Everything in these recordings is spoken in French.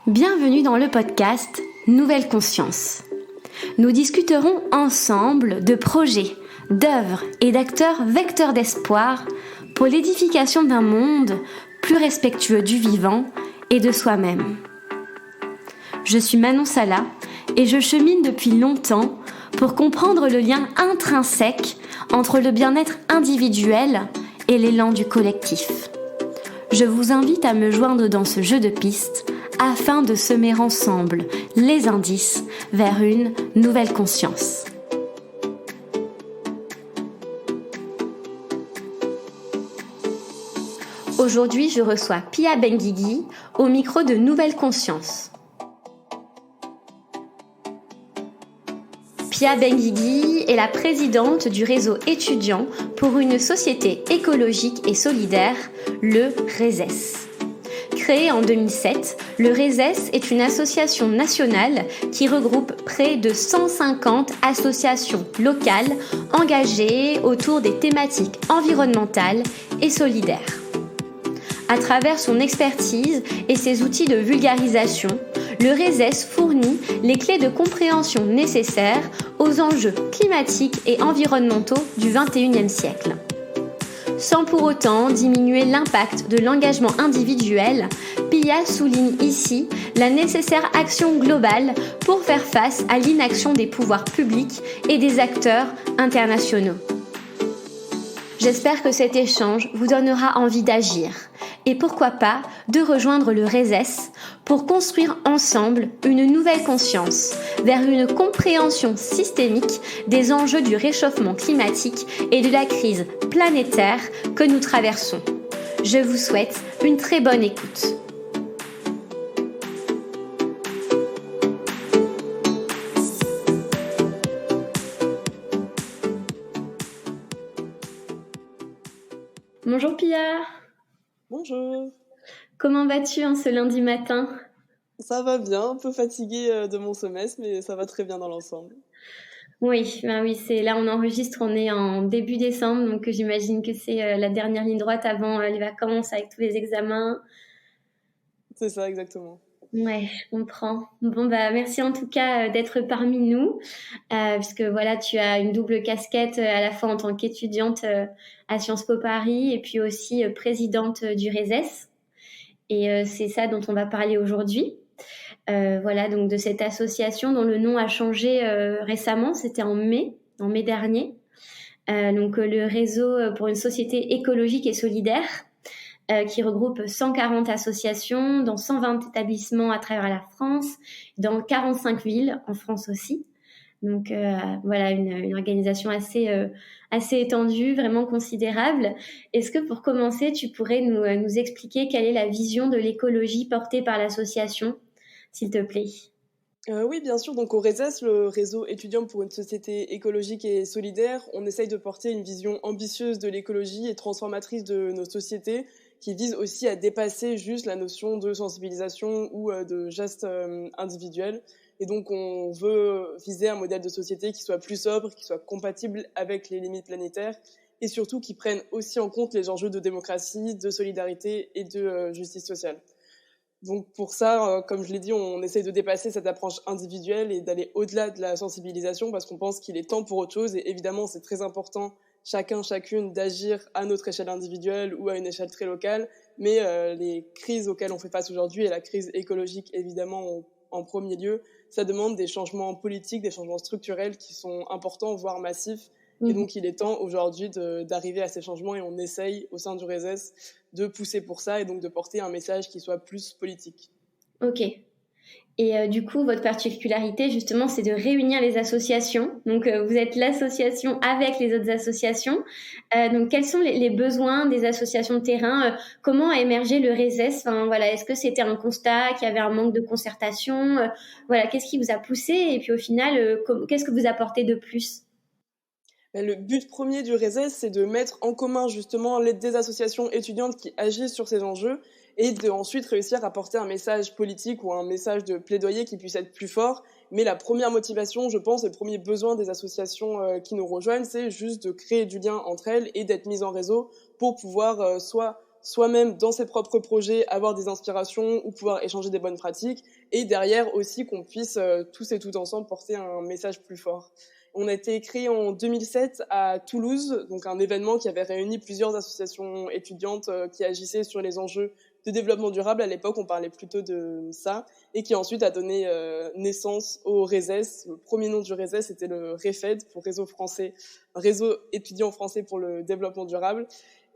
Bienvenue dans le podcast Nouvelle Conscience. Nous discuterons ensemble de projets, d'œuvres et d'acteurs vecteurs d'espoir pour l'édification d'un monde plus respectueux du vivant et de soi-même. Je suis Manon Sala et je chemine depuis longtemps pour comprendre le lien intrinsèque entre le bien-être individuel et l'élan du collectif. Je vous invite à me joindre dans ce jeu de pistes afin de semer ensemble les indices vers une nouvelle conscience. Aujourd'hui, je reçois Pia Benguigui au micro de Nouvelle Conscience. Pia Benguigui est la présidente du réseau étudiant pour une société écologique et solidaire, le RESES. Créé en 2007, le RESES est une association nationale qui regroupe près de 150 associations locales engagées autour des thématiques environnementales et solidaires. À travers son expertise et ses outils de vulgarisation, le RESES fournit les clés de compréhension nécessaires aux enjeux climatiques et environnementaux du XXIe siècle. Sans pour autant diminuer l'impact de l'engagement individuel, Pia souligne ici la nécessaire action globale pour faire face à l'inaction des pouvoirs publics et des acteurs internationaux. J'espère que cet échange vous donnera envie d'agir et pourquoi pas de rejoindre le RESES pour construire ensemble une nouvelle conscience vers une compréhension systémique des enjeux du réchauffement climatique et de la crise planétaire que nous traversons. Je vous souhaite une très bonne écoute. Bonjour Pia. Bonjour. Comment vas-tu en ce lundi matin ? Ça va bien, un peu fatiguée de mon semestre, mais ça va très bien dans l'ensemble. Oui, c'est là on enregistre, on est en début décembre, donc j'imagine que c'est la dernière ligne droite avant les vacances avec tous les examens. C'est ça, exactement. Ouais, je comprends. Bon, merci en tout cas d'être parmi nous, puisque voilà, tu as une double casquette à la fois en tant qu'étudiante à Sciences Po Paris et puis aussi présidente du RESES. Et c'est ça dont on va parler aujourd'hui. Voilà, donc de cette association dont le nom a changé récemment, c'était en mai dernier. Donc le réseau pour une société écologique et solidaire qui regroupe 140 associations dans 120 établissements à travers la France, dans 45 villes en France aussi. Donc voilà, une organisation assez étendue, vraiment considérable. Est-ce que pour commencer, tu pourrais nous expliquer quelle est la vision de l'écologie portée par l'association, s'il te plaît ? Oui, bien sûr. Donc au RESES, le réseau étudiant pour une société écologique et solidaire, on essaye de porter une vision ambitieuse de l'écologie et transformatrice de nos sociétés, qui vise aussi à dépasser juste la notion de sensibilisation ou de gestes individuels. Et donc on veut viser un modèle de société qui soit plus sobre, qui soit compatible avec les limites planétaires et surtout qui prenne aussi en compte les enjeux de démocratie, de solidarité et de justice sociale. Donc pour ça, comme je l'ai dit, on essaye de dépasser cette approche individuelle et d'aller au-delà de la sensibilisation parce qu'on pense qu'il est temps pour autre chose. Et évidemment, c'est très important, chacune, d'agir à notre échelle individuelle ou à une échelle très locale. Mais les crises auxquelles on fait face aujourd'hui, et la crise écologique évidemment en premier lieu, ça demande des changements politiques, des changements structurels qui sont importants, voire massifs. Et donc, il est temps aujourd'hui d'arriver à ces changements et on essaye au sein du RESES de pousser pour ça et donc de porter un message qui soit plus politique. Ok. Et du coup, votre particularité, justement, c'est de réunir les associations. Donc, vous êtes l'association avec les autres associations. Donc, quels sont les besoins des associations de terrain ? Comment a émergé le RESES ? Enfin, voilà, est-ce que c'était un constat qu'il y avait un manque de concertation ? Voilà, qu'est-ce qui vous a poussé ? Et puis, au final, qu'est-ce que vous apportez de plus ? Le but premier du RESES, c'est de mettre en commun justement l'aide des associations étudiantes qui agissent sur ces enjeux et de ensuite réussir à porter un message politique ou un message de plaidoyer qui puisse être plus fort. Mais la première motivation, je pense, et le premier besoin des associations qui nous rejoignent, c'est juste de créer du lien entre elles et d'être mises en réseau pour pouvoir soit soi-même dans ses propres projets avoir des inspirations ou pouvoir échanger des bonnes pratiques, et derrière aussi qu'on puisse tous et toutes ensemble porter un message plus fort. On a été créé en 2007 à Toulouse, donc un événement qui avait réuni plusieurs associations étudiantes qui agissaient sur les enjeux de développement durable. À l'époque, on parlait plutôt de ça, et qui ensuite a donné naissance au RESES. Le premier nom du RESES, c'était le REFED, pour Réseau étudiant français pour le développement durable.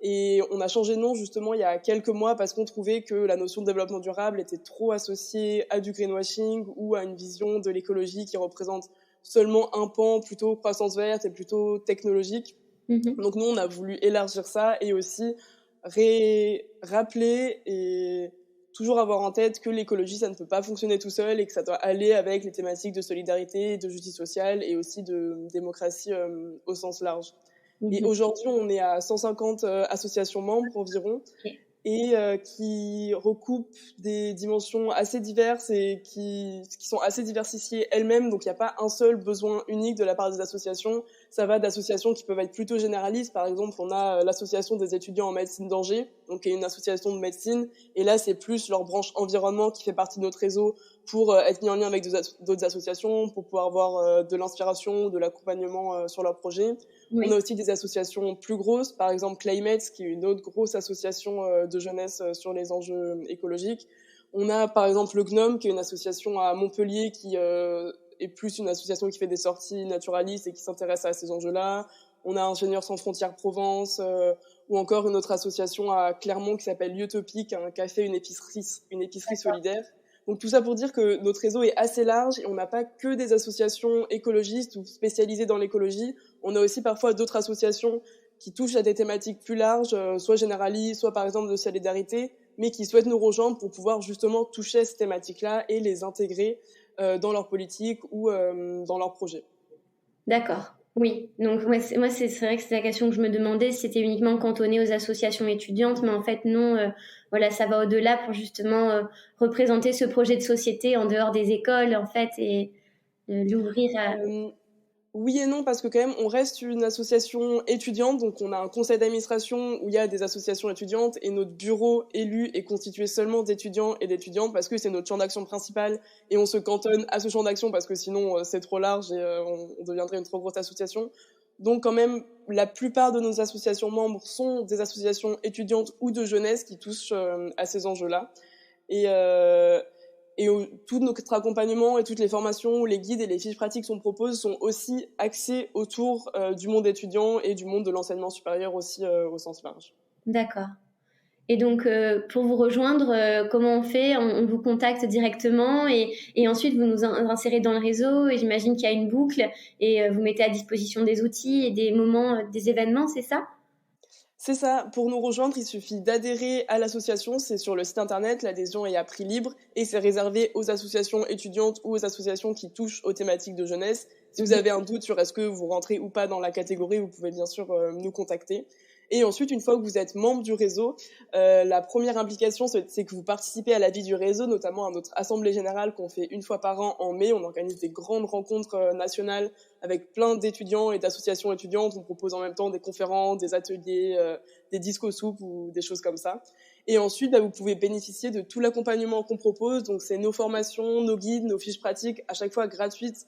Et on a changé de nom justement il y a quelques mois parce qu'on trouvait que la notion de développement durable était trop associée à du greenwashing ou à une vision de l'écologie qui représente seulement un pan plutôt croissance verte et plutôt technologique. Donc nous, on a voulu élargir ça et aussi rappeler et toujours avoir en tête que l'écologie, ça ne peut pas fonctionner tout seul et que ça doit aller avec les thématiques de solidarité, de justice sociale et aussi de démocratie au sens large. Et aujourd'hui, on est à 150 associations membres environ, et qui recoupent des dimensions assez diverses et qui sont assez diversifiées elles-mêmes. Donc, il n'y a pas un seul besoin unique de la part des associations. Ça va d'associations qui peuvent être plutôt généralistes. Par exemple, on a l'association des étudiants en médecine d'Angers, donc qui est une association de médecine. Et là, c'est plus leur branche environnement qui fait partie de notre réseau pour être mis en lien avec d'autres associations, pour pouvoir avoir de l'inspiration, de l'accompagnement sur leurs projets. Oui. On a aussi des associations plus grosses, par exemple Climate, qui est une autre grosse association de jeunesse sur les enjeux écologiques. On a par exemple le GNOME, qui est une association à Montpellier, qui est plus une association qui fait des sorties naturalistes et qui s'intéresse à ces enjeux-là. On a Ingénieurs sans frontières Provence, ou encore une autre association à Clermont qui s'appelle Utopique, un café, une épicerie solidaire. Donc tout ça pour dire que notre réseau est assez large et on n'a pas que des associations écologistes ou spécialisées dans l'écologie. On a aussi parfois d'autres associations qui touchent à des thématiques plus larges, soit généralistes, soit par exemple de solidarité, mais qui souhaitent nous rejoindre pour pouvoir justement toucher à ces thématiques-là et les intégrer dans leur politique ou dans leurs projets. D'accord. Oui, donc moi c'est vrai que c'est la question que je me demandais, si c'était uniquement cantonné aux associations étudiantes, mais en fait non, voilà, ça va au-delà pour justement représenter ce projet de société en dehors des écoles en fait et l'ouvrir à... Oui et non, parce que quand même, on reste une association étudiante, donc on a un conseil d'administration où il y a des associations étudiantes et notre bureau élu est constitué seulement d'étudiants et d'étudiantes parce que c'est notre champ d'action principal et on se cantonne à ce champ d'action parce que sinon c'est trop large et on deviendrait une trop grosse association. Donc quand même, la plupart de nos associations membres sont des associations étudiantes ou de jeunesse qui touchent à ces enjeux-là. Et tout notre accompagnement et toutes les formations, les guides et les fiches pratiques qu'on propose sont aussi axés autour du monde étudiant et du monde de l'enseignement supérieur aussi au sens large. D'accord. Et donc, pour vous rejoindre, comment on fait ? On vous contacte directement et ensuite vous nous insérez dans le réseau et j'imagine qu'il y a une boucle et vous mettez à disposition des outils et des moments, des événements, c'est ça ? C'est ça. Pour nous rejoindre, il suffit d'adhérer à l'association. C'est sur le site internet. L'adhésion est à prix libre et c'est réservé aux associations étudiantes ou aux associations qui touchent aux thématiques de jeunesse. Si vous avez un doute sur est-ce que vous rentrez ou pas dans la catégorie, vous pouvez bien sûr nous contacter. Et ensuite, une fois que vous êtes membre du réseau, la première implication, c'est que vous participez à la vie du réseau, notamment à notre assemblée générale qu'on fait une fois par an en mai. On organise des grandes rencontres nationales avec plein d'étudiants et d'associations étudiantes. On propose en même temps des conférences, des ateliers, des disques soupes ou des choses comme ça. Et ensuite, vous pouvez bénéficier de tout l'accompagnement qu'on propose. Donc, c'est nos formations, nos guides, nos fiches pratiques, à chaque fois gratuites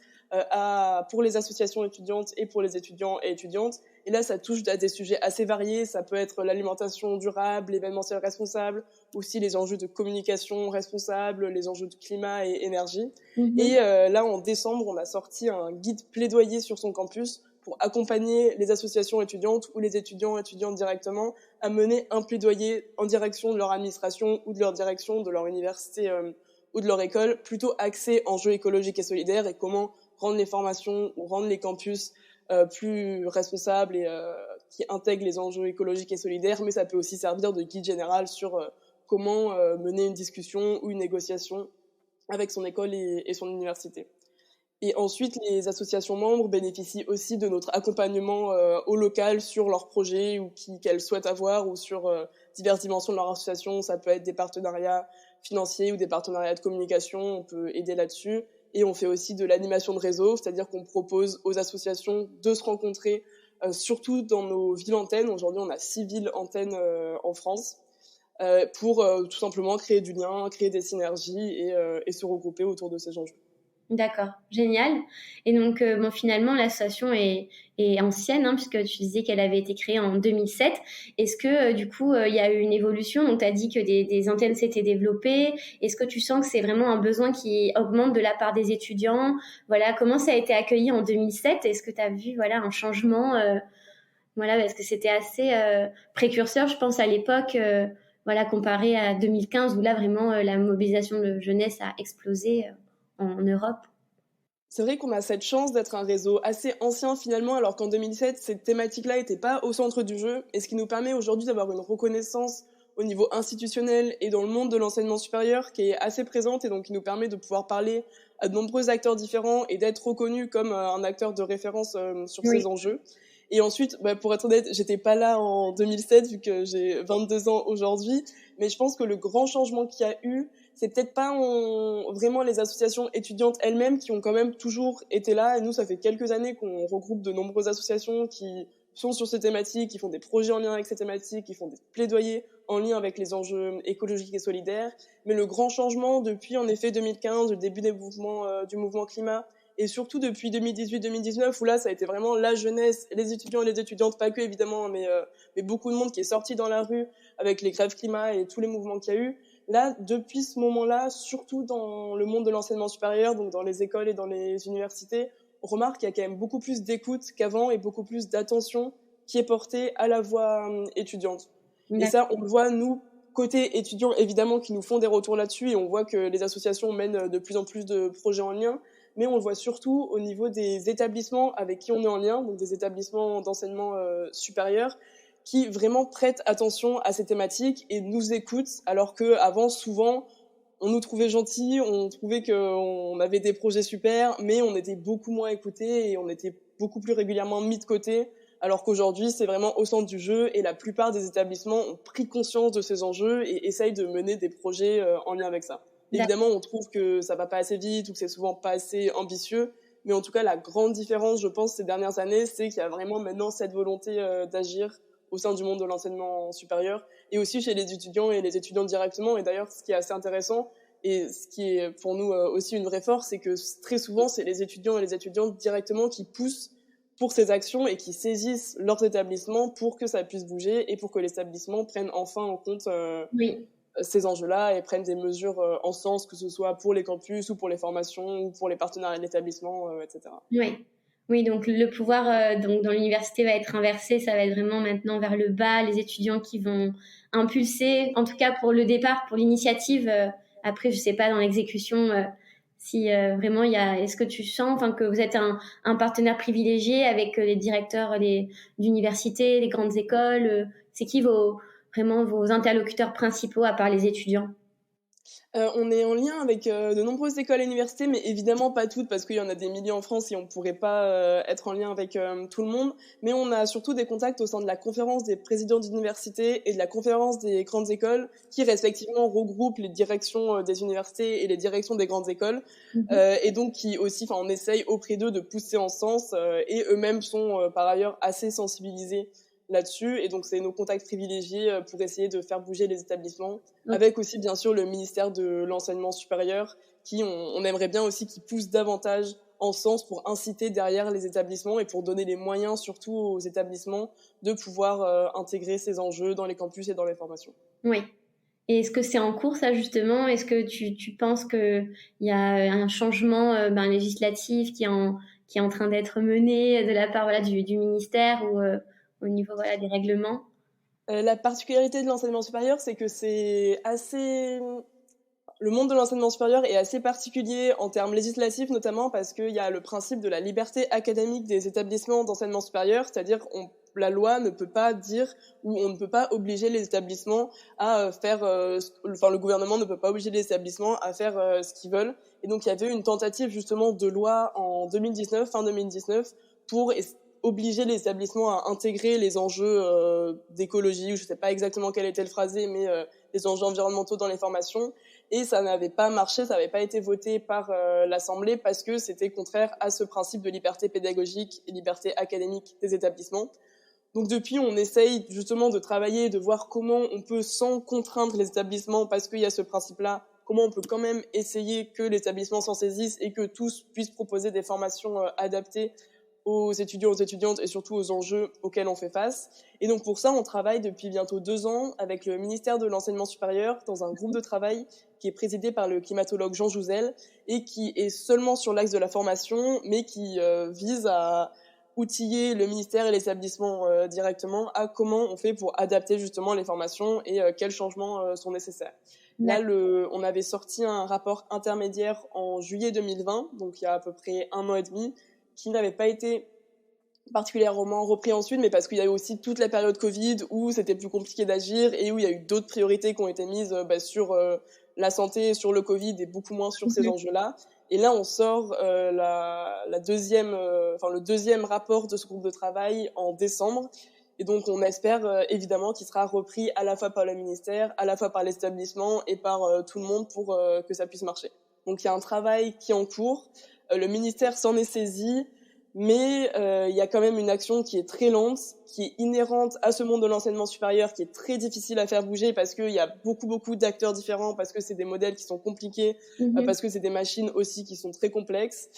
pour les associations étudiantes et pour les étudiants et étudiantes. Et là, ça touche à des sujets assez variés. Ça peut être l'alimentation durable, l'événementiel responsable, aussi les enjeux de communication responsable, les enjeux de climat et énergie. Et là, en décembre, on a sorti un guide plaidoyer sur son campus pour accompagner les associations étudiantes ou les étudiants et étudiantes directement à mener un plaidoyer en direction de leur administration ou de leur direction de leur université ou de leur école, plutôt axé enjeux écologiques et solidaires et comment rendre les formations ou rendre les campus plus responsables et qui intègrent les enjeux écologiques et solidaires, mais ça peut aussi servir de guide général sur comment mener une discussion ou une négociation avec son école et son université. Et ensuite, les associations membres bénéficient aussi de notre accompagnement au local sur leurs projets ou qu'elles souhaitent avoir ou sur diverses dimensions de leur association. Ça peut être des partenariats financiers ou des partenariats de communication, on peut aider là-dessus. Et on fait aussi de l'animation de réseau, c'est-à-dire qu'on propose aux associations de se rencontrer, surtout dans nos villes antennes. Aujourd'hui, on a 6 villes antennes en France. pour tout simplement créer du lien, créer des synergies et se regrouper autour de ces enjeux. D'accord, génial. Et donc, finalement, l'association est ancienne, hein, puisque tu disais qu'elle avait été créée en 2007. Est-ce que, du coup, il y a eu une évolution? Donc, tu as dit que des antennes s'étaient développées. Est-ce que tu sens que c'est vraiment un besoin qui augmente de la part des étudiants? Voilà, comment ça a été accueilli en 2007? Est-ce que tu as vu, voilà, un changement? Voilà, parce que c'était assez précurseur, je pense, à l'époque, voilà, comparé à 2015, où là, vraiment, la mobilisation de jeunesse a explosé en Europe. C'est vrai qu'on a cette chance d'être un réseau assez ancien finalement, alors qu'en 2007, cette thématique-là n'était pas au centre du jeu, et ce qui nous permet aujourd'hui d'avoir une reconnaissance au niveau institutionnel et dans le monde de l'enseignement supérieur qui est assez présente et donc qui nous permet de pouvoir parler à de nombreux acteurs différents et d'être reconnu comme un acteur de référence sur ces Oui, enjeux. Et ensuite, pour être honnête, j'étais pas là en 2007 vu que j'ai 22 ans aujourd'hui, mais je pense que le grand changement qu'il y a eu, c'est peut-être pas vraiment les associations étudiantes elles-mêmes qui ont quand même toujours été là. Et nous, ça fait quelques années qu'on regroupe de nombreuses associations qui sont sur ces thématiques, qui font des projets en lien avec ces thématiques, qui font des plaidoyers en lien avec les enjeux écologiques et solidaires. Mais le grand changement depuis, en effet, 2015, le début des mouvements, du mouvement climat, et surtout depuis 2018-2019, où là, ça a été vraiment la jeunesse, les étudiants et les étudiantes, pas que évidemment, mais beaucoup de monde qui est sorti dans la rue avec les grèves climat et tous les mouvements qu'il y a eu. Là, depuis ce moment-là, surtout dans le monde de l'enseignement supérieur, donc dans les écoles et dans les universités, on remarque qu'il y a quand même beaucoup plus d'écoute qu'avant et beaucoup plus d'attention qui est portée à la voix étudiante. Et d'accord. ça, on le voit, nous, côté étudiants, évidemment, qui nous font des retours là-dessus, et on voit que les associations mènent de plus en plus de projets en lien, mais on le voit surtout au niveau des établissements avec qui on est en lien, donc des établissements d'enseignement supérieur, qui vraiment prêtent attention à ces thématiques et nous écoutent, alors qu'avant, souvent, on nous trouvait gentils, on trouvait qu'on avait des projets super, mais on était beaucoup moins écoutés et on était beaucoup plus régulièrement mis de côté, alors qu'aujourd'hui, c'est vraiment au centre du jeu et la plupart des établissements ont pris conscience de ces enjeux et essayent de mener des projets en lien avec ça. Évidemment, on trouve que ça va pas assez vite ou que c'est souvent pas assez ambitieux, mais en tout cas, la grande différence, je pense, ces dernières années, c'est qu'il y a vraiment maintenant cette volonté d'agir au sein du monde de l'enseignement supérieur et aussi chez les étudiants et les étudiantes directement. Et d'ailleurs, ce qui est assez intéressant et ce qui est pour nous aussi une vraie force, c'est que très souvent, c'est les étudiants et les étudiantes directement qui poussent pour ces actions et qui saisissent leurs établissements pour que ça puisse bouger et pour que l'établissement prenne enfin en compte Oui, ces enjeux-là et prennent des mesures en sens, que ce soit pour les campus ou pour les formations ou pour les partenariats de l'établissement, etc. oui. Oui, donc le pouvoir donc dans l'université va être inversé, ça va être vraiment maintenant vers le bas, les étudiants qui vont impulser, en tout cas pour le départ, pour l'initiative. Après, je sais pas dans l'exécution si vraiment il y a. Est-ce que tu sens, enfin, que vous êtes un partenaire privilégié avec les directeurs d'universités, les grandes écoles. C'est qui vraiment vos interlocuteurs principaux à part les étudiants? On est en lien avec de nombreuses écoles et universités, mais évidemment pas toutes, parce qu'il y en a des milliers en France et on ne pourrait pas être en lien avec tout le monde. Mais on a surtout des contacts au sein de la conférence des présidents d'universités et de la conférence des grandes écoles, qui respectivement regroupent les directions des universités et les directions des grandes écoles. Mhm. Et donc qui aussi, on essaye auprès d'eux de pousser en ce sens, et eux-mêmes sont par ailleurs assez sensibilisés là-dessus. Et donc, c'est nos contacts privilégiés pour essayer de faire bouger les établissements, Ok. avec aussi, bien sûr, le ministère de l'Enseignement supérieur, qui, on aimerait bien aussi qu'ils poussent davantage en ce sens pour inciter derrière les établissements et pour donner les moyens, surtout aux établissements, de pouvoir intégrer ces enjeux dans les campus et dans les formations. Oui. Et est-ce que c'est en cours, ça, justement? Est-ce que tu penses qu'il y a un changement législatif qui est en train d'être mené de la part voilà, du ministère ou au niveau voilà, des règlements? La particularité de l'enseignement supérieur, c'est que c'est assez... Le monde de l'enseignement supérieur est assez particulier en termes législatifs, notamment parce qu'il y a le principe de la liberté académique des établissements d'enseignement supérieur, c'est-à-dire la loi ne peut pas dire ou on ne peut pas obliger les établissements à faire, le gouvernement ne peut pas obliger les établissements à faire ce qu'ils veulent. Et donc il y avait une tentative justement de loi en 2019, fin 2019, pour obliger les établissements à intégrer les enjeux d'écologie, ou je ne sais pas exactement quel était le phrasé, mais les enjeux environnementaux dans les formations. Et ça n'avait pas marché, ça n'avait pas été voté par l'Assemblée parce que c'était contraire à ce principe de liberté pédagogique et liberté académique des établissements. Donc depuis, on essaye justement de travailler, de voir comment on peut, sans contraindre les établissements, parce qu'il y a ce principe-là, comment on peut quand même essayer que les établissements s'en saisissent et que tous puissent proposer des formations adaptées aux étudiants, aux étudiantes et surtout aux enjeux auxquels on fait face. Et donc pour ça, on travaille depuis bientôt 2 ans avec le ministère de l'Enseignement supérieur dans un groupe de travail qui est présidé par le climatologue Jean Jouzel et qui est seulement sur l'axe de la formation, mais qui vise à outiller le ministère et l'établissement directement à comment on fait pour adapter justement les formations et quels changements sont nécessaires. Là, on avait sorti un rapport intermédiaire en juillet 2020, donc il y a à peu près 1 an et demi, qui n'avait pas été particulièrement repris ensuite, mais parce qu'il y a eu aussi toute la période Covid où c'était plus compliqué d'agir et où il y a eu d'autres priorités qui ont été mises sur la santé, sur le Covid et beaucoup moins sur ces enjeux-là. Et là, on sort le deuxième rapport de ce groupe de travail en décembre. Et donc, on espère évidemment qu'il sera repris à la fois par le ministère, à la fois par l'établissement et par tout le monde pour que ça puisse marcher. Donc, il y a un travail qui est en cours. Le ministère s'en est saisi, mais il y a quand même une action qui est très lente, qui est inhérente à ce monde de l'enseignement supérieur, qui est très difficile à faire bouger parce qu'il y a beaucoup d'acteurs différents, parce que c'est des modèles qui sont compliqués, parce que c'est des machines aussi qui sont très complexes.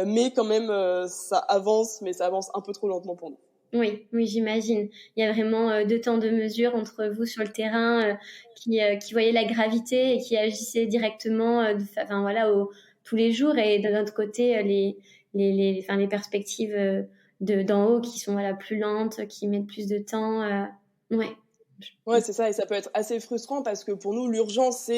Mais quand même, ça avance, mais ça avance un peu trop lentement pour nous. Oui, j'imagine. Il y a vraiment 2 temps de mesure entre vous sur le terrain qui voyez la gravité et qui agissez directement tous les jours, et de notre côté les perspectives d'en haut qui sont plus lentes, qui mettent plus de temps. Ouais. Ouais, c'est ça, et ça peut être assez frustrant parce que pour nous, l'urgence,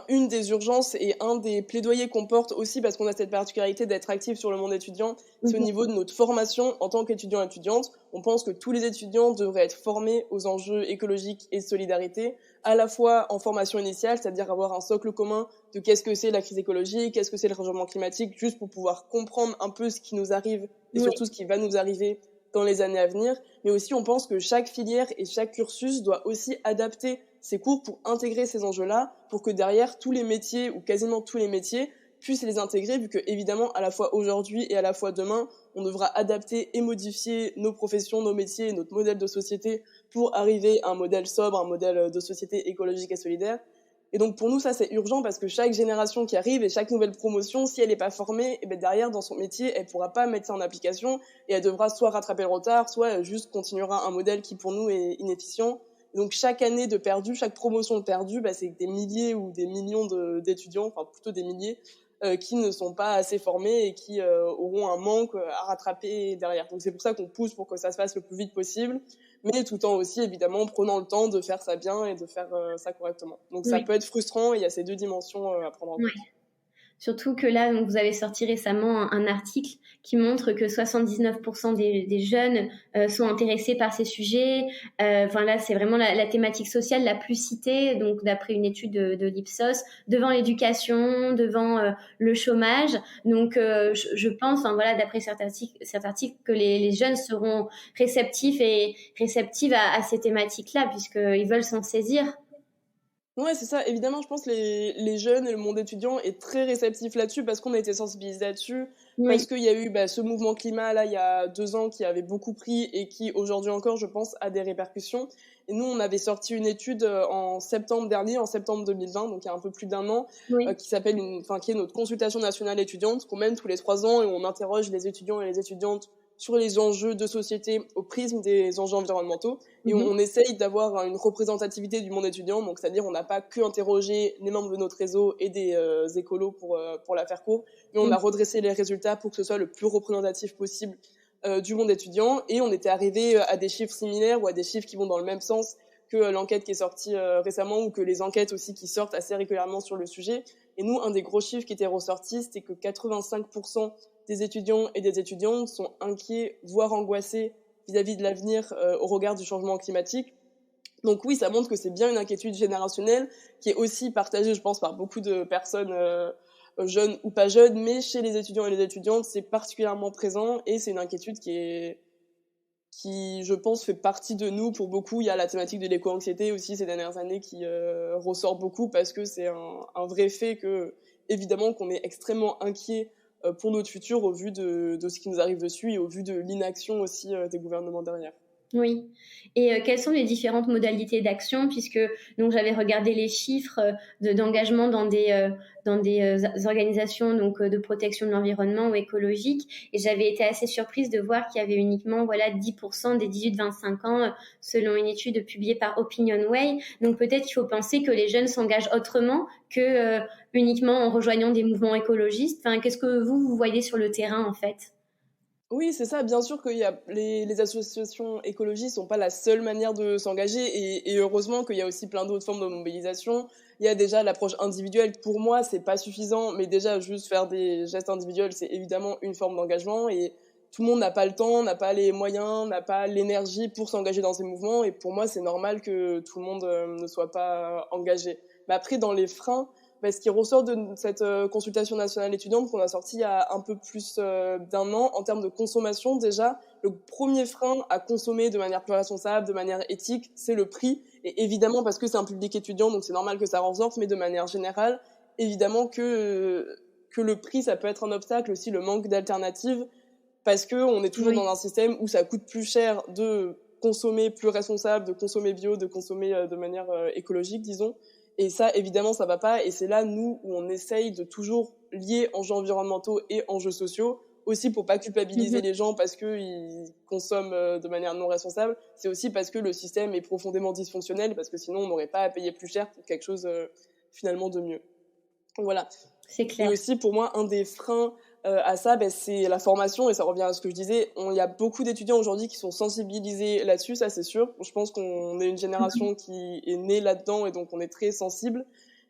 une des urgences et un des plaidoyers qu'on porte aussi, parce qu'on a cette particularité d'être actif sur le monde étudiant, c'est au niveau de notre formation en tant qu'étudiant et étudiante. On pense que tous les étudiants devraient être formés aux enjeux écologiques et de solidarité, à la fois en formation initiale, c'est-à-dire avoir un socle commun de qu'est-ce que c'est la crise écologique, qu'est-ce que c'est le changement climatique, juste pour pouvoir comprendre un peu ce qui nous arrive et surtout ce qui va nous arriver dans les années à venir, mais aussi on pense que chaque filière et chaque cursus doit aussi adapter ses cours pour intégrer ces enjeux-là, pour que derrière tous les métiers, ou quasiment tous les métiers, puissent les intégrer, vu que évidemment à la fois aujourd'hui et à la fois demain, on devra adapter et modifier nos professions, nos métiers, notre modèle de société pour arriver à un modèle sobre, un modèle de société écologique et solidaire. Et donc pour nous, ça c'est urgent parce que chaque génération qui arrive et chaque nouvelle promotion, si elle n'est pas formée, et bien derrière dans son métier, elle pourra pas mettre ça en application et elle devra soit rattraper le retard, soit juste continuera un modèle qui pour nous est inefficient. Et donc chaque année de perdu, chaque promotion de perdu, c'est des milliers ou des millions d'étudiants, enfin plutôt des milliers, qui ne sont pas assez formés et qui auront un manque à rattraper derrière. Donc c'est pour ça qu'on pousse pour que ça se fasse le plus vite possible, mais tout en aussi évidemment prenant le temps de faire ça bien et de faire ça correctement. Donc ça peut être frustrant et il y a ces deux dimensions à prendre en compte. Surtout que là, donc, vous avez sorti récemment un article qui montre que 79% des jeunes sont intéressés par ces sujets. Là, c'est vraiment la thématique sociale la plus citée, donc d'après une étude de l'Ipsos, devant l'éducation, devant le chômage. Donc, je pense, d'après cet article, que les jeunes seront réceptifs et réceptives à ces thématiques-là, puisqu'ils veulent s'en saisir. Ouais, c'est ça. Évidemment, je pense que les jeunes et le monde étudiant est très réceptif là-dessus parce qu'on a été sensibilisés là-dessus, parce qu'il y a eu ce mouvement climat là il y a 2 ans qui avait beaucoup pris et qui aujourd'hui encore, je pense, a des répercussions. Et nous, on avait sorti une étude en septembre dernier, en septembre 2020, donc il y a un peu plus d'1 an, qui s'appelle, qui est notre consultation nationale étudiante qu'on mène tous les 3 ans et on interroge les étudiants et les étudiantes sur les enjeux de société au prisme des enjeux environnementaux. Et on essaye d'avoir une représentativité du monde étudiant, donc c'est-à-dire on n'a pas que interrogé les membres de notre réseau et des écolos pour la faire court, mais on a redressé les résultats pour que ce soit le plus représentatif possible du monde étudiant, et on était arrivé à des chiffres similaires ou à des chiffres qui vont dans le même sens que l'enquête qui est sortie récemment, ou que les enquêtes aussi qui sortent assez régulièrement sur le sujet. Et nous, un des gros chiffres qui était ressorti, c'était que 85% des étudiants et des étudiantes sont inquiets, voire angoissés vis-à-vis de l'avenir au regard du changement climatique. Donc oui, ça montre que c'est bien une inquiétude générationnelle qui est aussi partagée, je pense, par beaucoup de personnes jeunes ou pas jeunes, mais chez les étudiants et les étudiantes, c'est particulièrement présent et c'est une inquiétude qui, je pense, fait partie de nous pour beaucoup. Il y a la thématique de l'éco-anxiété aussi ces dernières années qui ressort beaucoup parce que c'est un vrai fait que, évidemment, qu'on est extrêmement inquiet pour notre futur au vu de ce qui nous arrive dessus et au vu de l'inaction aussi des gouvernements derrière. Oui. Et quelles sont les différentes modalités d'action puisque donc j'avais regardé les chiffres d'engagement dans des organisations donc de protection de l'environnement ou écologique et j'avais été assez surprise de voir qu'il y avait uniquement voilà 10% des 18-25 ans selon une étude publiée par Opinionway. Donc peut-être qu'il faut penser que les jeunes s'engagent autrement que uniquement en rejoignant des mouvements écologistes. Enfin, qu'est-ce que vous voyez sur le terrain en fait? Oui, c'est ça. Bien sûr qu'il y a les associations écologistes sont pas la seule manière de s'engager et heureusement qu'il y a aussi plein d'autres formes de mobilisation. Il y a déjà l'approche individuelle. Pour moi, c'est pas suffisant, mais déjà juste faire des gestes individuels, c'est évidemment une forme d'engagement et tout le monde n'a pas le temps, n'a pas les moyens, n'a pas l'énergie pour s'engager dans ces mouvements et pour moi, c'est normal que tout le monde ne soit pas engagé. Mais après, dans les freins, ce qui ressort de cette consultation nationale étudiante qu'on a sortie il y a un peu plus d'un an, en termes de consommation, déjà, le premier frein à consommer de manière plus responsable, de manière éthique, c'est le prix. Et évidemment, parce que c'est un public étudiant, donc c'est normal que ça ressorte, mais de manière générale, évidemment que le prix, ça peut être un obstacle aussi, le manque d'alternatives, parce qu'on est toujours dans un système où ça coûte plus cher de consommer plus responsable, de consommer bio, de consommer de manière écologique, disons. Et ça, évidemment, ça va pas. Et c'est là, nous, où on essaye de toujours lier enjeux environnementaux et enjeux sociaux, aussi pour pas culpabiliser les gens parce qu'ils consomment de manière non responsable. C'est aussi parce que le système est profondément dysfonctionnel, parce que sinon, on n'aurait pas à payer plus cher pour quelque chose finalement de mieux. Donc, voilà. C'est clair. Et aussi, pour moi, un des freins à ça, c'est la formation, et ça revient à ce que je disais. Il y a beaucoup d'étudiants aujourd'hui qui sont sensibilisés là-dessus, ça c'est sûr. Je pense qu'on est une génération qui est née là-dedans, et donc on est très sensible.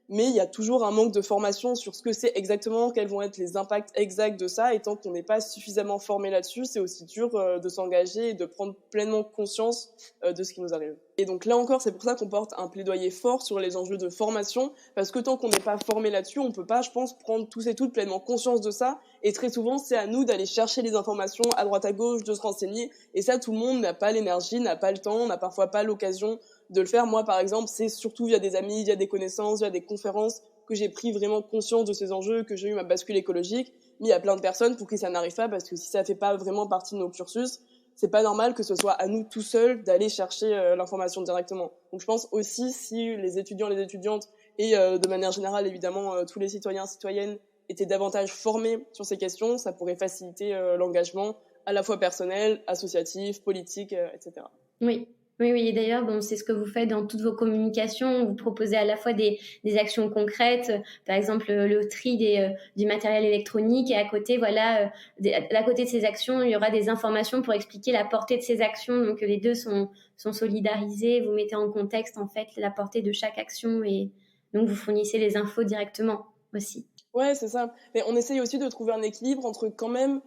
Mais il y a toujours un manque de formation sur ce que c'est exactement, quels vont être les impacts exacts de ça, et tant qu'on n'est pas suffisamment formé là-dessus, c'est aussi dur de s'engager et de prendre pleinement conscience de ce qui nous arrive. Et donc là encore, c'est pour ça qu'on porte un plaidoyer fort sur les enjeux de formation, parce que tant qu'on n'est pas formé là-dessus, on peut pas, je pense, prendre tous et toutes pleinement conscience de ça, et très souvent, c'est à nous d'aller chercher les informations à droite à gauche, de se renseigner, et ça, tout le monde n'a pas l'énergie, n'a pas le temps, n'a parfois pas l'occasion de le faire. Moi, par exemple, c'est surtout via des amis, via des connaissances, via des conférences que j'ai pris vraiment conscience de ces enjeux, que j'ai eu ma bascule écologique. Mais il y a plein de personnes pour qui ça n'arrive pas, parce que si ça fait pas vraiment partie de nos cursus, c'est pas normal que ce soit à nous tout seuls d'aller chercher l'information directement. Donc je pense aussi, si les étudiants, les étudiantes et de manière générale évidemment tous les citoyens, citoyennes étaient davantage formés sur ces questions, ça pourrait faciliter l'engagement à la fois personnel, associatif, politique, etc. Oui. Oui, oui. Et d'ailleurs, bon, c'est ce que vous faites dans toutes vos communications. Vous proposez à la fois des actions concrètes, par exemple le tri du matériel électronique, et à côté, voilà, à côté de ces actions, il y aura des informations pour expliquer la portée de ces actions. Donc les deux sont solidarisés. Vous mettez en contexte en fait la portée de chaque action et donc vous fournissez les infos directement aussi. Ouais, c'est ça. Mais on essaye aussi de trouver un équilibre entre quand même,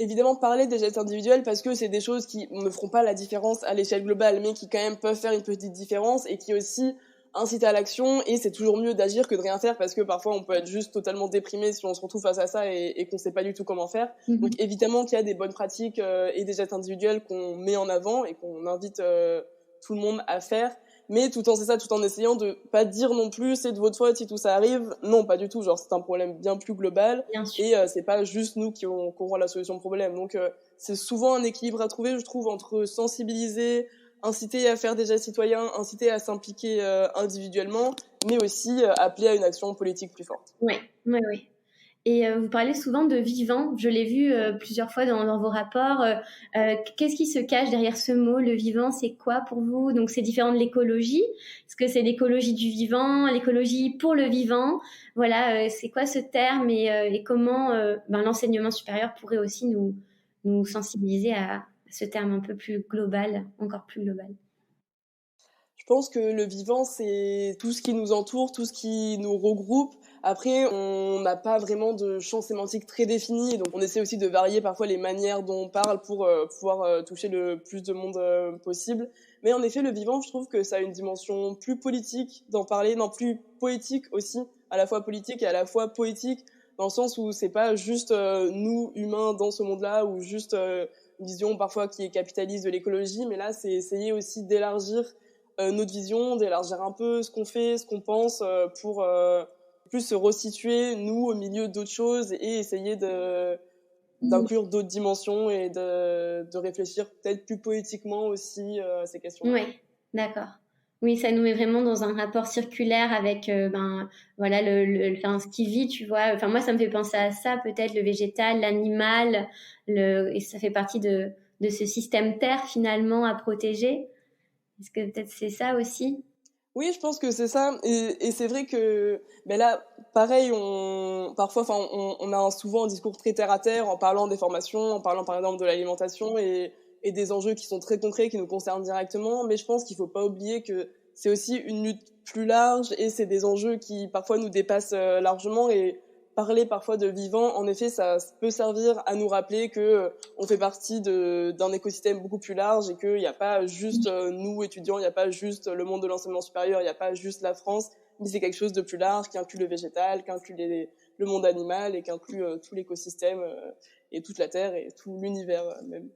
évidemment, parler des gestes individuels parce que c'est des choses qui ne feront pas la différence à l'échelle globale, mais qui quand même peuvent faire une petite différence et qui aussi incitent à l'action. Et c'est toujours mieux d'agir que de rien faire parce que parfois on peut être juste totalement déprimé si on se retrouve face à ça et qu'on sait pas du tout comment faire. Donc évidemment qu'il y a des bonnes pratiques et des gestes individuels qu'on met en avant et qu'on invite tout le monde à faire. Mais tout en essayant de pas dire non plus c'est de votre faute si tout ça arrive. Non, pas du tout. Genre c'est un problème bien plus global Bien sûr. et c'est pas juste nous qui aurons la solution au problème. Donc c'est souvent un équilibre à trouver, je trouve, entre sensibiliser, inciter à faire des gestes citoyens, inciter à s'impliquer individuellement, mais aussi appeler à une action politique plus forte. Oui, oui, oui. Et vous parlez souvent de vivant. Je l'ai vu plusieurs fois dans vos rapports. Qu'est-ce qui se cache derrière ce mot? Le vivant, c'est quoi pour vous? Donc, c'est différent de l'écologie. Est-ce que c'est l'écologie du vivant, l'écologie pour le vivant? Voilà, c'est quoi ce terme et comment l'enseignement supérieur pourrait aussi nous sensibiliser à ce terme un peu plus global, encore plus global? Je pense que le vivant, c'est tout ce qui nous entoure, tout ce qui nous regroupe. Après, on n'a pas vraiment de champ sémantique très défini, donc on essaie aussi de varier parfois les manières dont on parle pour pouvoir toucher le plus de monde possible. Mais en effet, le vivant, je trouve que ça a une dimension plus politique d'en parler, non plus poétique aussi, à la fois politique et à la fois poétique, dans le sens où c'est pas juste nous, humains, dans ce monde-là, ou juste une vision parfois qui est capitaliste de l'écologie, mais là, c'est essayer aussi d'élargir notre vision, d'élargir un peu ce qu'on fait, ce qu'on pense, pour plus se resituer, nous, au milieu d'autres choses et essayer d'inclure d'autres dimensions et de réfléchir peut-être plus poétiquement aussi à ces questions-là. Ouais, d'accord. Oui, ça nous met vraiment dans un rapport circulaire avec voilà enfin, ce qui vit, tu vois. Enfin moi ça me fait penser à ça, peut-être le végétal, l'animal, et ça fait partie de ce système terre finalement à protéger. Est-ce que peut-être c'est ça aussi? Oui, je pense que c'est ça. Et c'est vrai que ben là, pareil, parfois, enfin, on a souvent un discours très terre à terre en parlant des formations, en parlant par exemple de l'alimentation et des enjeux qui sont très concrets, qui nous concernent directement. Mais je pense qu'il faut pas oublier que c'est aussi une lutte plus large et c'est des enjeux qui parfois nous dépassent largement. Et parler parfois de vivant, en effet, ça peut servir à nous rappeler que on fait partie d'un écosystème beaucoup plus large et qu'il n'y a pas juste nous étudiants, il n'y a pas juste le monde de l'enseignement supérieur, il n'y a pas juste la France, mais c'est quelque chose de plus large qui inclut le végétal, qui inclut le monde animal et qui inclut tout l'écosystème et toute la Terre et tout l'univers même.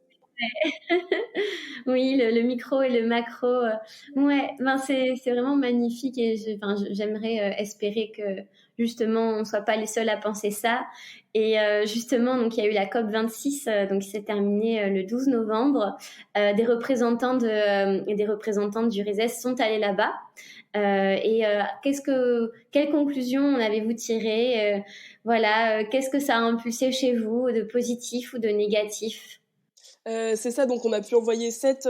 Oui, le micro et le macro. Ouais, ben c'est vraiment magnifique et j'aimerais espérer que justement on soit pas les seuls à penser ça. Et justement, donc il y a eu la COP 26, donc qui s'est terminée le 12 novembre. Des représentants des représentantes du RESES sont allés là-bas. Quelles conclusions en avez-vous tirées? Voilà, qu'est-ce que ça a impulsé chez vous de positif ou de négatif? C'est ça, donc on a pu envoyer 7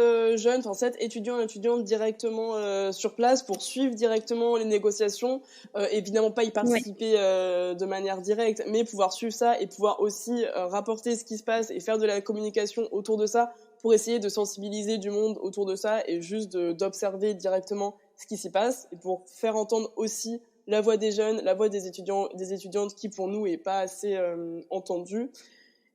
étudiants et étudiantes directement sur place pour suivre directement les négociations. Évidemment pas y Ouais. participer de manière directe, mais pouvoir suivre ça et pouvoir aussi rapporter ce qui se passe et faire de la communication autour de ça pour essayer de sensibiliser du monde autour de ça et juste d'observer directement ce qui s'y passe et pour faire entendre aussi la voix des jeunes, la voix des étudiants, des étudiantes qui pour nous est pas assez entendue.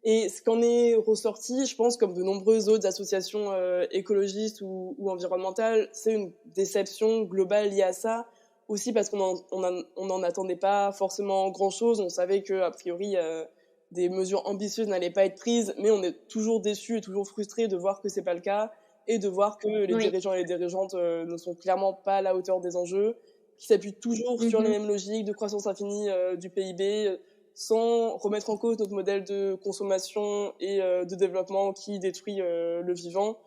Et ce qu'en est ressorti, je pense, comme de nombreuses autres associations écologistes ou environnementales, c'est une déception globale liée à ça, aussi parce on n'en attendait pas forcément grand-chose. On savait que a priori des mesures ambitieuses n'allaient pas être prises, mais on est toujours déçus et toujours frustrés de voir que c'est pas le cas et de voir que les Oui. dirigeants et les dirigeantes ne sont clairement pas à la hauteur des enjeux, qui s'appuient toujours sur les Mhm. mêmes logiques de croissance infinie du PIB, sans remettre en cause notre modèle de consommation et de développement qui détruit le vivant.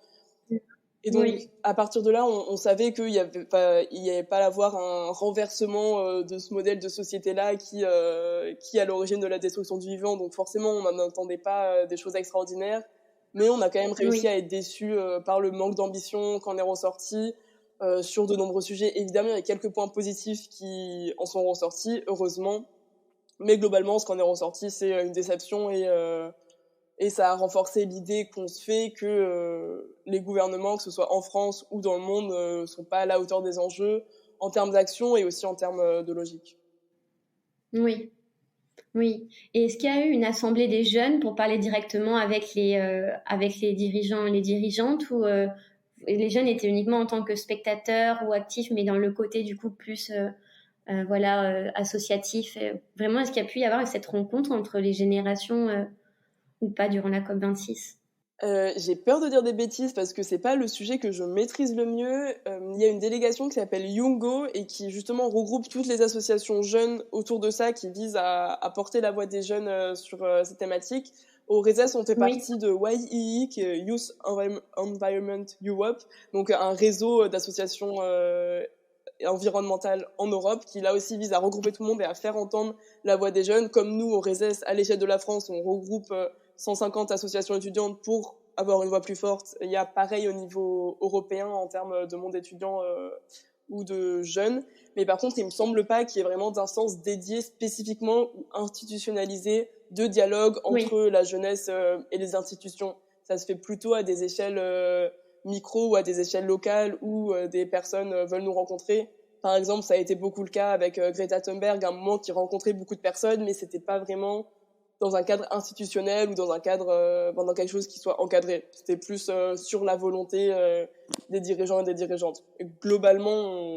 Et donc, Oui. à partir de là, on savait qu'il y avait pas à avoir un renversement de ce modèle de société-là qui est à l'origine de la destruction du vivant. Donc forcément, on n'en attendait pas des choses extraordinaires. Mais on a quand même réussi Oui. à être déçus par le manque d'ambition qu'en est ressorti sur de nombreux sujets. Évidemment, il y a quelques points positifs qui en sont ressortis, heureusement. Mais globalement, ce qu'en est ressorti, c'est une déception et ça a renforcé l'idée qu'on se fait que les gouvernements, que ce soit en France ou dans le monde, sont pas à la hauteur des enjeux en termes d'action et aussi en termes de logique. Oui. Oui. Et est-ce qu'il y a eu une assemblée des jeunes pour parler directement avec les dirigeants et les dirigeantes ou les jeunes étaient uniquement en tant que spectateurs ou actifs, mais dans le côté du coup plus voilà associatif. Vraiment, est-ce qu'il y a pu y avoir cette rencontre entre les générations ou pas durant la COP26? J'ai peur de dire des bêtises parce que c'est pas le sujet que je maîtrise le mieux. Il y a une délégation qui s'appelle Youngo et qui justement regroupe toutes les associations jeunes autour de ça qui visent à porter la voix des jeunes sur cette thématique. Au RESES, on fait Oui. partie de YEE, qui est Youth Environment Europe, donc un réseau d'associations environnementales en Europe qui là aussi vise à regrouper tout le monde et à faire entendre la voix des jeunes. Comme nous, au RESES, à l'échelle de la France, on regroupe 150 associations étudiantes pour avoir une voix plus forte. Il y a pareil au niveau européen en termes de monde étudiant ou de jeunes. Mais par contre, il me semble pas qu'il y ait vraiment d'instances dédiées spécifiquement ou institutionnalisées de dialogue Oui. entre la jeunesse et les institutions. Ça se fait plutôt à des échelles micro ou à des échelles locales où des personnes veulent nous rencontrer. Par exemple, ça a été beaucoup le cas avec Greta Thunberg, à un moment qui rencontrait beaucoup de personnes, mais c'était pas vraiment dans un cadre institutionnel ou dans un cadre dans quelque chose qui soit encadré. C'était plus sur la volonté des dirigeants et des dirigeantes. Et globalement,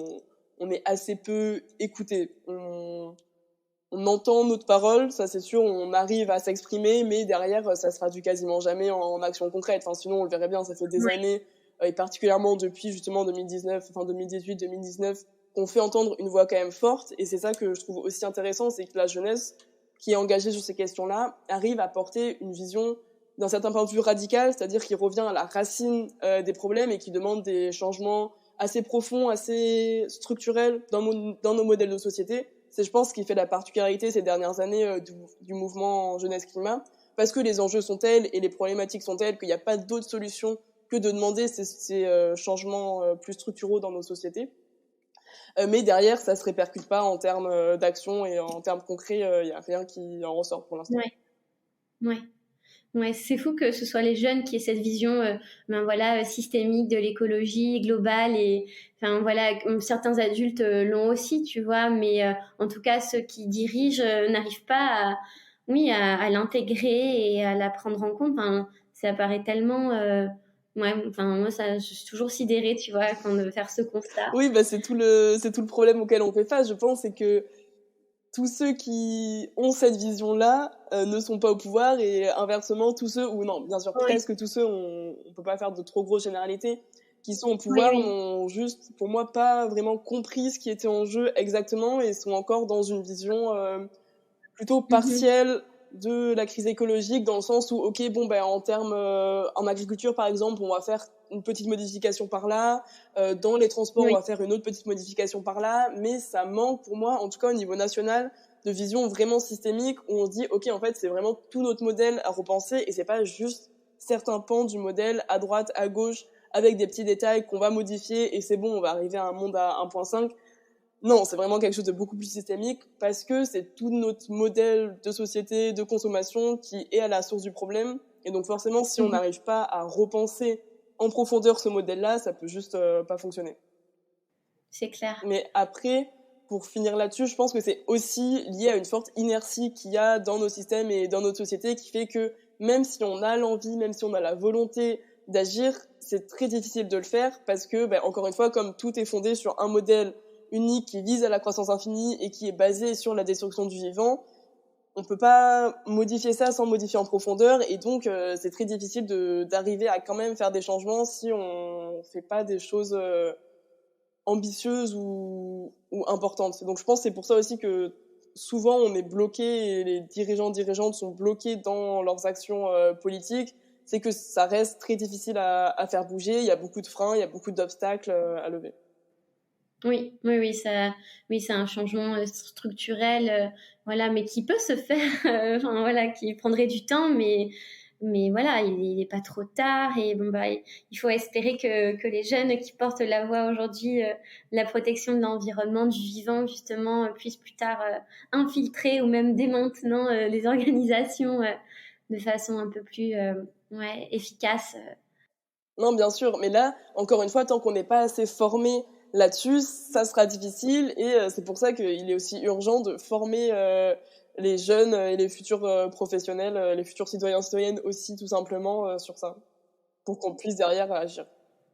on est assez peu écouté. On entend notre parole, ça c'est sûr, on arrive à s'exprimer, mais derrière, ça se traduit quasiment jamais en action concrète. Enfin, sinon, on le verrait bien, ça fait des années, et particulièrement depuis justement 2019, enfin 2018, 2019, qu'on fait entendre une voix quand même forte. Et c'est ça que je trouve aussi intéressant, c'est que la jeunesse, qui est engagé sur ces questions-là, arrive à porter une vision d'un certain point de vue radical, c'est-à-dire qui revient à la racine des problèmes et qui demande des changements assez profonds, assez structurels dans nos modèles de société. C'est, je pense, ce qui fait la particularité ces dernières années du mouvement jeunesse-climat, parce que les enjeux sont tels et les problématiques sont telles qu'il n'y a pas d'autre solution que de demander ces changements plus structuraux dans nos sociétés. Mais derrière, ça se répercute pas en termes d'action et en termes concrets, il y a rien qui en ressort pour l'instant. Ouais. Ouais, c'est fou que ce soit les jeunes qui aient cette vision, systémique de l'écologie globale et, enfin voilà, certains adultes l'ont aussi, tu vois, mais en tout cas ceux qui dirigent n'arrivent pas à l'intégrer et à la prendre en compte. Enfin, ça paraît tellement, moi je suis toujours sidérée, tu vois, de faire ce constat. Oui, c'est tout le problème auquel on fait face, je pense, c'est que tous ceux qui ont cette vision-là ne sont pas au pouvoir et inversement, tous ceux, ou non, bien sûr, presque tous ceux, on peut pas faire de trop grosses généralités, qui sont au pouvoir n'ont juste, pour moi, pas vraiment compris ce qui était en jeu exactement et sont encore dans une vision plutôt partielle de la crise écologique, dans le sens où, en agriculture, par exemple, on va faire une petite modification par là, dans les transports, on va faire une autre petite modification par là, mais ça manque pour moi, en tout cas au niveau national, de vision vraiment systémique où on se dit, ok, en fait, c'est vraiment tout notre modèle à repenser et c'est pas juste certains pans du modèle à droite, à gauche, avec des petits détails qu'on va modifier et c'est bon, on va arriver à un monde à 1.5. Non, c'est vraiment quelque chose de beaucoup plus systémique parce que c'est tout notre modèle de société, de consommation qui est à la source du problème. Et donc forcément, si on n'arrive pas à repenser en profondeur ce modèle-là, ça peut juste pas fonctionner. C'est clair. Mais après, pour finir là-dessus, je pense que c'est aussi lié à une forte inertie qu'il y a dans nos systèmes et dans notre société qui fait que même si on a l'envie, même si on a la volonté d'agir, c'est très difficile de le faire parce que, encore une fois, comme tout est fondé sur un modèle unique qui vise à la croissance infinie et qui est basé sur la destruction du vivant, on peut pas modifier ça sans modifier en profondeur et donc c'est très difficile d'arriver à quand même faire des changements si on fait pas des choses ambitieuses ou importantes. Donc je pense que c'est pour ça aussi que souvent on est bloqué et les dirigeantes sont bloqués dans leurs actions politiques, c'est que ça reste très difficile à faire bouger, il y a beaucoup de freins, il y a beaucoup d'obstacles à lever. Oui, c'est un changement structurel, mais qui peut se faire, qui prendrait du temps, mais voilà, il n'est pas trop tard et il faut espérer que les jeunes qui portent la voix aujourd'hui, la protection de l'environnement, du vivant justement, puissent plus tard infiltrer ou même dès maintenant les organisations de façon un peu plus efficace. Non, bien sûr, mais là, encore une fois, tant qu'on n'est pas assez formé là-dessus, ça sera difficile et c'est pour ça qu'il est aussi urgent de former les jeunes et les futurs professionnels, les futurs citoyens citoyennes aussi tout simplement sur ça, pour qu'on puisse derrière agir.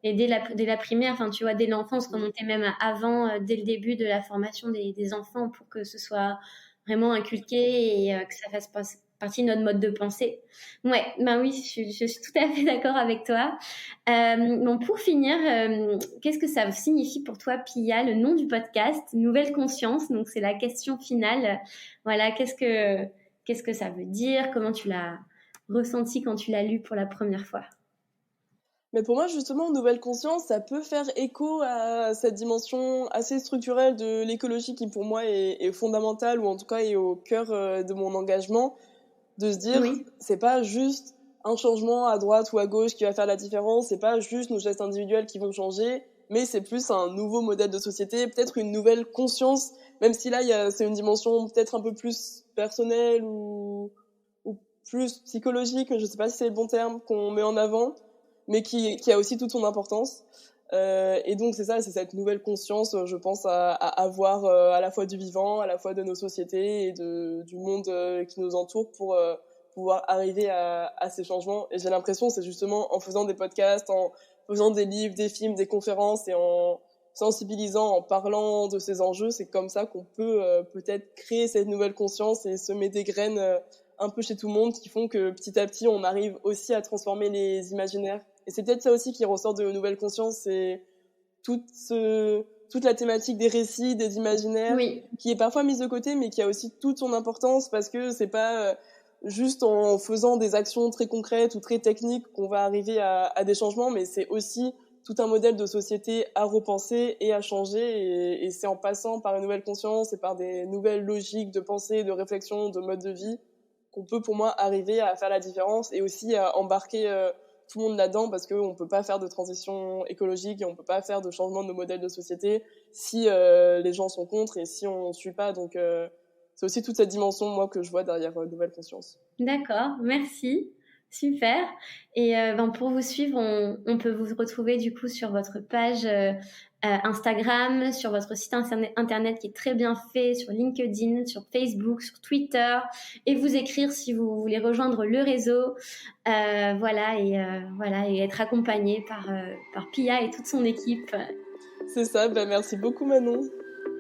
Et dès la primaire, enfin tu vois, dès l'enfance, remonter même avant, dès le début de la formation des enfants pour que ce soit vraiment inculqué et que ça fasse partie de notre mode de pensée. Ouais, oui, je suis tout à fait d'accord avec toi. Bon, pour finir, qu'est-ce que ça signifie pour toi, Pia, le nom du podcast, Nouvelle Conscience? Donc c'est la question finale. Voilà, qu'est-ce que ça veut dire? Comment tu l'as ressenti quand tu l'as lu pour la première fois? Mais pour moi, justement, Nouvelle Conscience, ça peut faire écho à cette dimension assez structurelle de l'écologie qui, pour moi, est fondamentale, ou en tout cas est au cœur de mon engagement, de se dire, c'est pas juste un changement à droite ou à gauche qui va faire la différence, c'est pas juste nos gestes individuels qui vont changer, mais c'est plus un nouveau modèle de société, peut-être une nouvelle conscience, même si là, c'est une dimension peut-être un peu plus personnelle ou plus psychologique, je sais pas si c'est le bon terme, qu'on met en avant, mais qui a aussi toute son importance. Et donc c'est cette nouvelle conscience, je pense, à avoir à la fois du vivant, à la fois de nos sociétés et du monde qui nous entoure pour pouvoir arriver à ces changements. Et j'ai l'impression, c'est justement en faisant des podcasts, en faisant des livres, des films, des conférences et en sensibilisant, en parlant de ces enjeux, c'est comme ça qu'on peut peut-être créer cette nouvelle conscience et semer des graines un peu chez tout le monde qui font que petit à petit on arrive aussi à transformer les imaginaires. Et c'est peut-être ça aussi qui ressort de Nouvelle Conscience, c'est toute toute la thématique des récits, des imaginaires, qui est parfois mise de côté, mais qui a aussi toute son importance parce que c'est pas juste en faisant des actions très concrètes ou très techniques qu'on va arriver à des changements, mais c'est aussi tout un modèle de société à repenser et à changer, et c'est en passant par une nouvelle conscience et par des nouvelles logiques de pensée, de réflexion, de mode de vie qu'on peut, pour moi, arriver à faire la différence et aussi à embarquer tout le monde là-dedans, parce qu'on peut pas faire de transition écologique et on peut pas faire de changement de nos modèles de société si les gens sont contre et si on suit pas. Donc c'est aussi toute cette dimension, moi, que je vois derrière Nouvelle Conscience. D'accord, merci. Super. Et pour vous suivre, on peut vous retrouver du coup sur votre page Instagram, sur votre site internet qui est très bien fait, sur LinkedIn, sur Facebook, sur Twitter, et vous écrire si vous voulez rejoindre le réseau, et être accompagné par Pia et toute son équipe. C'est ça. Merci beaucoup, Manon.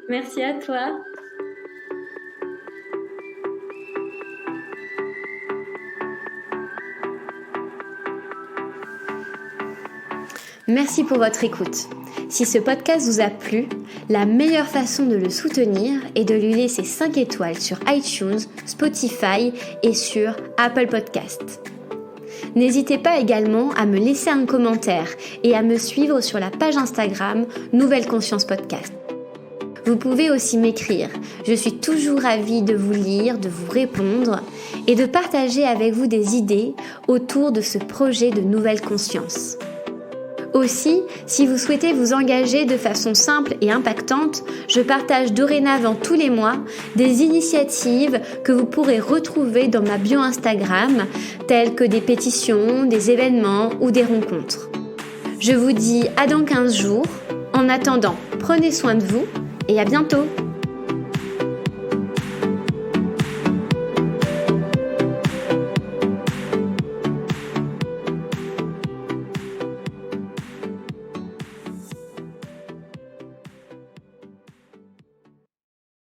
Merci à toi. Merci pour votre écoute. Si ce podcast vous a plu, la meilleure façon de le soutenir est de lui laisser 5 étoiles sur iTunes, Spotify et sur Apple Podcasts. N'hésitez pas également à me laisser un commentaire et à me suivre sur la page Instagram Nouvelle Conscience Podcast. Vous pouvez aussi m'écrire. Je suis toujours ravie de vous lire, de vous répondre et de partager avec vous des idées autour de ce projet de Nouvelle Conscience. Aussi, si vous souhaitez vous engager de façon simple et impactante, je partage dorénavant tous les mois des initiatives que vous pourrez retrouver dans ma bio Instagram, telles que des pétitions, des événements ou des rencontres. Je vous dis à dans 15 jours. En attendant, prenez soin de vous et à bientôt!